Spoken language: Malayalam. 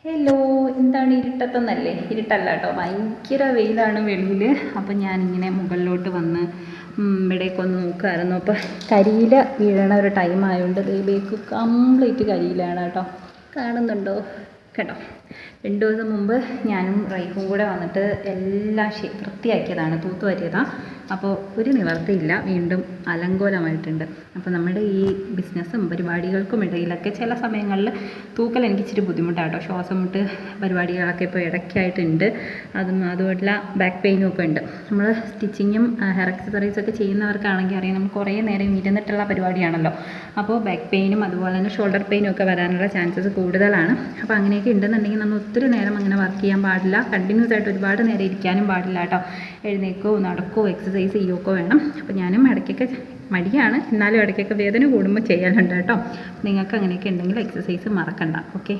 ഹലോ, എന്താണ് ഇരുട്ടത്തെന്നല്ലേ? ഇരുട്ടല്ല കേട്ടോ, ഭയങ്കര വെയിലാണ് വെളിയിൽ. അപ്പം ഞാനിങ്ങനെ മുകളിലോട്ട് വന്ന് ഇവിടേക്കൊന്ന് നോക്കുമായിരുന്നു. അപ്പോൾ കരിയില വീഴണ ഒരു ടൈം ആയതുകൊണ്ട് ബേക്ക് കംപ്ലീറ്റ് കരിയിലാണ് കേട്ടോ. കാണുന്നുണ്ടോ? കേട്ടോ, 2 ദിവസം മുമ്പ് ഞാനും റൈഫും കൂടെ വന്നിട്ട് എല്ലാം വൃത്തിയാക്കിയതാണ്, തൂത്തുവാരിയതാണ്. അപ്പോൾ ഒരു നിവർത്തിയില്ല, വീണ്ടും അലങ്കോലമായിട്ടുണ്ട്. അപ്പോൾ നമ്മുടെ ഈ ബിസിനസ്സും പരിപാടികൾക്കും ഇടയിലൊക്കെ ചില സമയങ്ങളിൽ തൂക്കൽ എനിക്ക് ഇച്ചിരി ബുദ്ധിമുട്ടാണ് കേട്ടോ. ശ്വാസം മുട്ട് പരിപാടികളൊക്കെ ഇപ്പോൾ ഇടയ്ക്കായിട്ടുണ്ട്. അതുമല്ല ബാക്ക് പെയിനും ഒക്കെ ഉണ്ട്. നമ്മൾ സ്റ്റിച്ചിങ്ങും ഹെയർ അക്സസറീസൊക്കെ ചെയ്യുന്നവർക്കാണെങ്കിൽ അറിയാം, നമ്മൾ കുറേ നേരം ഇരുന്നിട്ടുള്ള പരിപാടിയാണല്ലോ. അപ്പോൾ ബാക്ക് പെയിനും അതുപോലെ തന്നെ ഷോൾഡർ പെയിനും ഒക്കെ വരാനുള്ള ചാൻസസ് കൂടുതലാണ്. അപ്പോൾ അങ്ങനെയൊക്കെ ഉണ്ടെന്നുണ്ടെങ്കിൽ നമ്മൾ ഒത്തിരി നേരം അങ്ങനെ വർക്ക് ചെയ്യാൻ പാടില്ല. കണ്ടിന്യൂസ് ആയിട്ട് ഒരുപാട് നേരം ഇരിക്കാനും പാടില്ല കേട്ടോ. എഴുന്നേൽക്കോ നടക്കോ എക്സസൈസ് ചെയ്യുകയൊക്കെ വേണം. അപ്പോൾ ഞാനും ഇടയ്ക്കൊക്കെ മടിയാണ്, എന്നാലും ഇടയ്ക്കൊക്കെ വേദന കൂടുമ്പോൾ ചെയ്യാനുണ്ട് കേട്ടോ. നിങ്ങൾക്ക് അങ്ങനെയൊക്കെ ഉണ്ടെങ്കിൽ എക്സസൈസ് മറക്കണ്ട. ഓക്കെ.